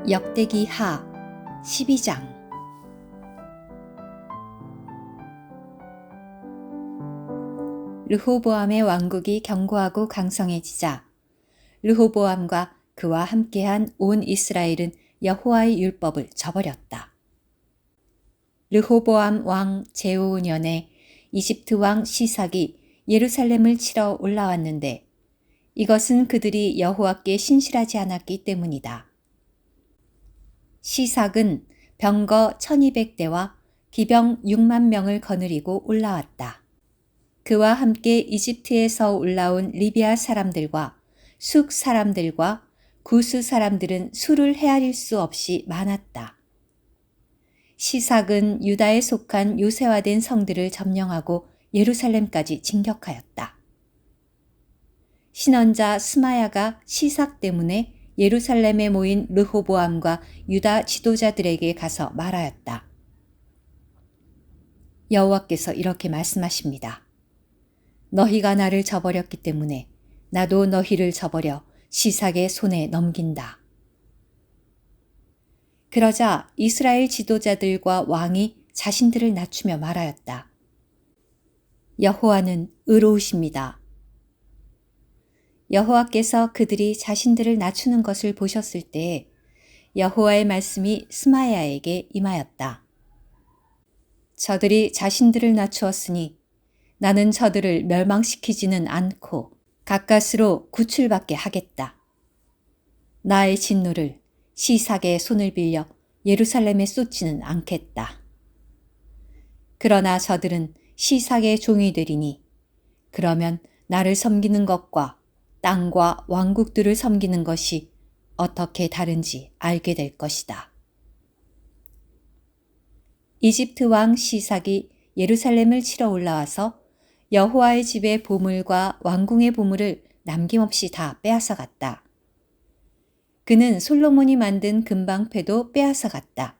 역대기하 12장. 르호보암의 왕국이 견고하고 강성해지자 르호보암과 그와 함께한 온 이스라엘은 여호와의 율법을 저버렸다. 르호보암 왕 제5년에 이집트 왕 시삭이 예루살렘을 치러 올라왔는데 이것은 그들이 여호와께 신실하지 않았기 때문이다. 시삭은 병거 1200대와 기병 6만 명을 거느리고 올라왔다. 그와 함께 이집트에서 올라온 리비아 사람들과 숙 사람들과 구스 사람들은 수를 헤아릴 수 없이 많았다. 시삭은 유다에 속한 요새화된 성들을 점령하고 예루살렘까지 진격하였다. 신언자 스마야가 시삭 때문에 예루살렘에 모인 르호보암과 유다 지도자들에게 가서 말하였다. 여호와께서 이렇게 말씀하십니다. 너희가 나를 저버렸기 때문에 나도 너희를 저버려 시삭의 손에 넘긴다. 그러자 이스라엘 지도자들과 왕이 자신들을 낮추며 말하였다. 여호와는 의로우십니다. 여호와께서 그들이 자신들을 낮추는 것을 보셨을 때 여호와의 말씀이 스마야에게 임하였다. 저들이 자신들을 낮추었으니 나는 저들을 멸망시키지는 않고 가까스로 구출받게 하겠다. 나의 진노를 시삭의 손을 빌려 예루살렘에 쏟지는 않겠다. 그러나 저들은 시삭의 종이 되리니 그러면 나를 섬기는 것과 땅과 왕국들을 섬기는 것이 어떻게 다른지 알게 될 것이다. 이집트 왕 시삭이 예루살렘을 치러 올라와서 여호와의 집의 보물과 왕궁의 보물을 남김없이 다 빼앗아 갔다. 그는 솔로몬이 만든 금방패도 빼앗아 갔다.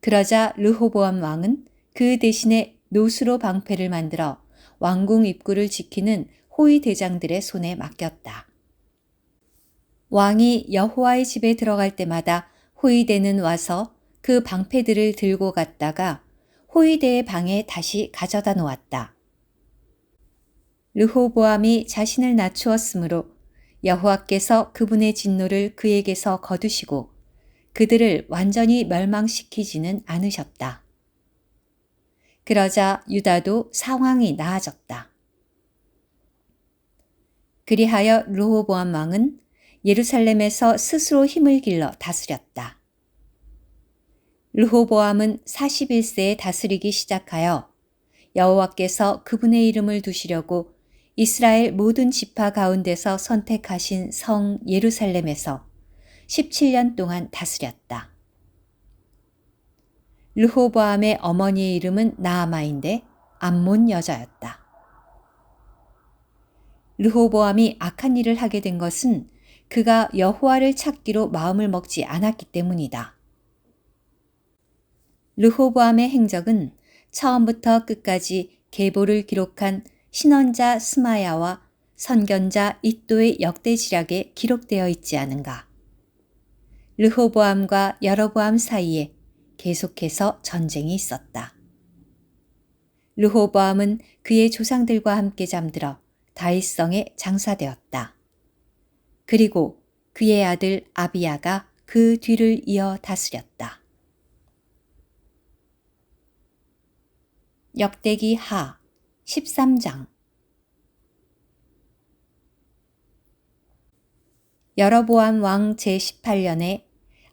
그러자 르호보암 왕은 그 대신에 노수로 방패를 만들어 왕궁 입구를 지키는 호위 대장들의 손에 맡겼다. 왕이 여호와의 집에 들어갈 때마다 호위대는 와서 그 방패들을 들고 갔다가 호위대의 방에 다시 가져다 놓았다. 르호보암이 자신을 낮추었으므로 여호와께서 그분의 진노를 그에게서 거두시고 그들을 완전히 멸망시키지는 않으셨다. 그러자 유다도 상황이 나아졌다. 그리하여 르호보암 왕은 예루살렘에서 스스로 힘을 길러 다스렸다. 르호보암은 41세에 다스리기 시작하여 여호와께서 그분의 이름을 두시려고 이스라엘 모든 지파 가운데서 선택하신 성 예루살렘에서 17년 동안 다스렸다. 르호보암의 어머니의 이름은 나아마인데 암몬 여자였다. 르호보암이 악한 일을 하게 된 것은 그가 여호와를 찾기로 마음을 먹지 않았기 때문이다. 르호보암의 행적은 처음부터 끝까지 계보를 기록한 신언자 스마야와 선견자 iddo의 역대지략에 기록되어 있지 않은가. 르호보암과 여로보암 사이에 계속해서 전쟁이 있었다. 르호보암은 그의 조상들과 함께 잠들어 다윗성에 장사되었다. 그리고 그의 아들 아비야가 그 뒤를 이어 다스렸다. 역대기하 13장. 여로보암 왕 제18년에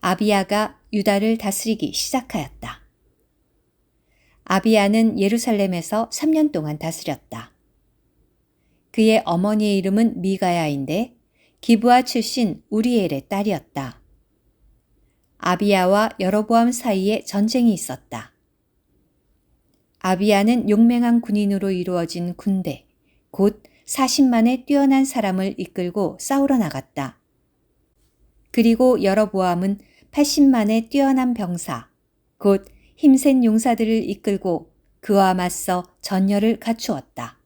아비야가 유다를 다스리기 시작하였다. 아비야는 예루살렘에서 3년 동안 다스렸다. 그의 어머니의 이름은 미가야인데 기브아 출신 우리엘의 딸이었다. 아비야와 여로보암 사이에 전쟁이 있었다. 아비야는 용맹한 군인으로 이루어진 군대, 곧 40만의 뛰어난 사람을 이끌고 싸우러 나갔다. 그리고 여로보암은 80만의 뛰어난 병사, 곧 힘센 용사들을 이끌고 그와 맞서 전열을 갖추었다.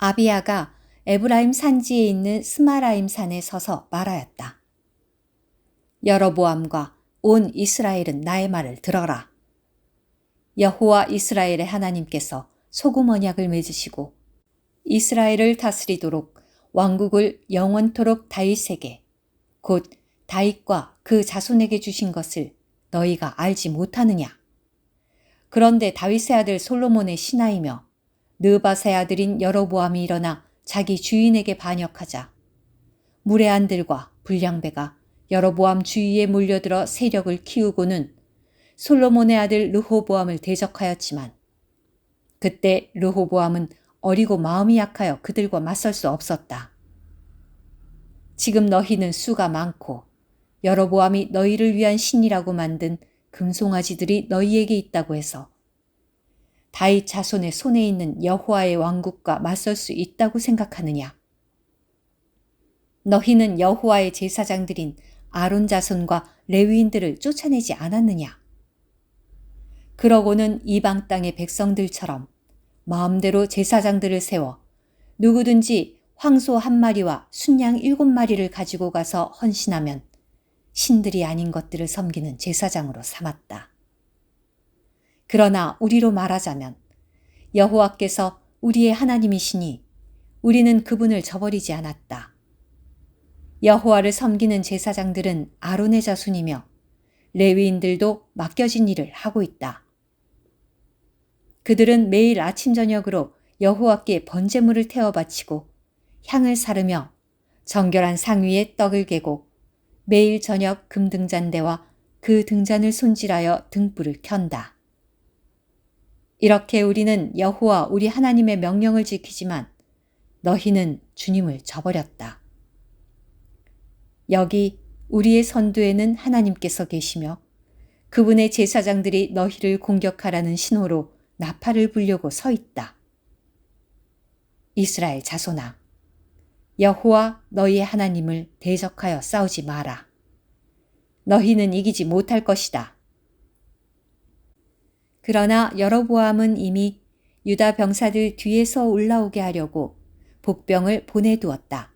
아비야가 에브라임 산지에 있는 스마라임 산에 서서 말하였다. 여로보암과 온 이스라엘은 나의 말을 들어라. 여호와 이스라엘의 하나님께서 소금 언약을 맺으시고 이스라엘을 다스리도록 왕국을 영원토록 다윗에게 곧 다윗과 그 자손에게 주신 것을 너희가 알지 못하느냐? 그런데 다윗의 아들 솔로몬의 신하이며 느밧의 아들인 여로보암이 일어나 자기 주인에게 반역하자 무레한들과 불량배가 여로보암 주위에 몰려들어 세력을 키우고는 솔로몬의 아들 르호보암을 대적하였지만 그때 르호보암은 어리고 마음이 약하여 그들과 맞설 수 없었다. 지금 너희는 수가 많고 여로보암이 너희를 위한 신이라고 만든 금송아지들이 너희에게 있다고 해서 다윗 자손의 손에 있는 여호와의 왕국과 맞설 수 있다고 생각하느냐? 너희는 여호와의 제사장들인 아론 자손과 레위인들을 쫓아내지 않았느냐? 그러고는 이방 땅의 백성들처럼 마음대로 제사장들을 세워 누구든지 황소 1마리와 순양 7마리를 가지고 가서 헌신하면 신들이 아닌 것들을 섬기는 제사장으로 삼았다. 그러나 우리로 말하자면 여호와께서 우리의 하나님이시니 우리는 그분을 저버리지 않았다. 여호와를 섬기는 제사장들은 아론의 자손이며 레위인들도 맡겨진 일을 하고 있다. 그들은 매일 아침 저녁으로 여호와께 번제물을 태워 바치고 향을 사르며 정결한 상 위에 떡을 개고 매일 저녁 금등잔대와 그 등잔을 손질하여 등불을 켠다. 이렇게 우리는 여호와 우리 하나님의 명령을 지키지만 너희는 주님을 저버렸다. 여기 우리의 선두에는 하나님께서 계시며 그분의 제사장들이 너희를 공격하라는 신호로 나팔을 불려고 서 있다. 이스라엘 자손아, 여호와 너희의 하나님을 대적하여 싸우지 마라. 너희는 이기지 못할 것이다. 그러나 여로보암은 이미 유다 병사들 뒤에서 올라오게 하려고 복병을 보내두었다.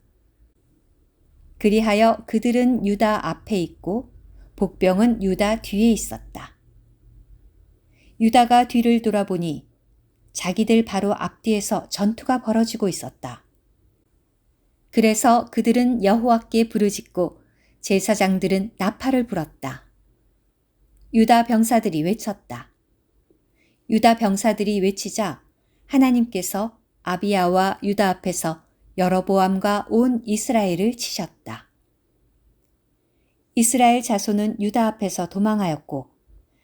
그리하여 그들은 유다 앞에 있고 복병은 유다 뒤에 있었다. 유다가 뒤를 돌아보니 자기들 바로 앞뒤에서 전투가 벌어지고 있었다. 그래서 그들은 여호와께 부르짖고 제사장들은 나팔을 불었다. 유다 병사들이 외쳤다. 유다 병사들이 외치자 하나님께서 아비야와 유다 앞에서 여로보암과 온 이스라엘을 치셨다. 이스라엘 자손은 유다 앞에서 도망하였고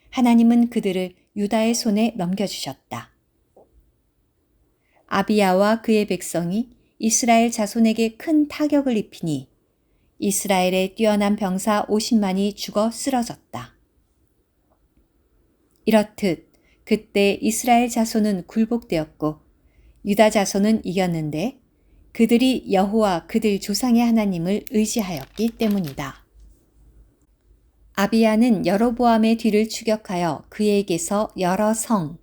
하나님은 그들을 유다의 손에 넘겨주셨다. 아비야와 그의 백성이 이스라엘 자손에게 큰 타격을 입히니 이스라엘의 뛰어난 병사 50만이 죽어 쓰러졌다. 이렇듯 그때 이스라엘 자손은 굴복되었고 유다 자손은 이겼는데 그들이 여호와 그들 조상의 하나님을 의지하였기 때문이다. 아비야는 여로보암의 뒤를 추격하여 그에게서 여러 성,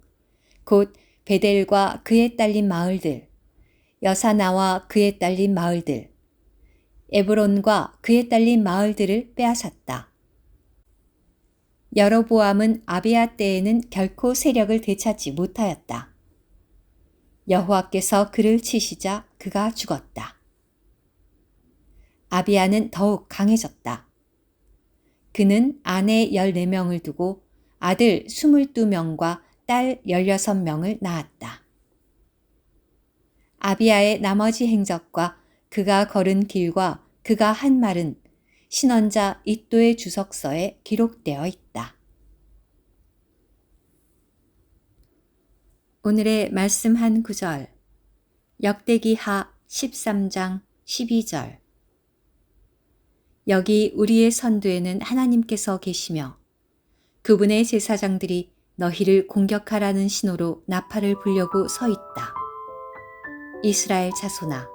곧 베델과 그에 딸린 마을들, 여사나와 그에 딸린 마을들, 에브론과 그에 딸린 마을들을 빼앗았다. 여로보암은 아비야 때에는 결코 세력을 되찾지 못하였다. 여호와께서 그를 치시자 그가 죽었다. 아비야는 더욱 강해졌다. 그는 아내 14명을 두고 아들 22명과 딸 16명을 낳았다. 아비야의 나머지 행적과 그가 걸은 길과 그가 한 말은 신원자 이도의 주석서에 기록되어 있다. 오늘의 말씀 한 구절, 역대기하 13장 12절. 여기 우리의 선두에는 하나님께서 계시며 그분의 제사장들이 너희를 공격하라는 신호로 나팔을 불려고 서 있다. 이스라엘 자손아,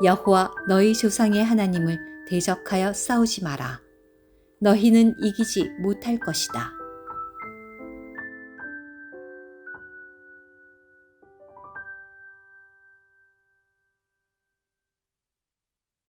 여호와 너희 조상의 하나님을 대적하여 싸우지 마라. 너희는 이기지 못할 것이다.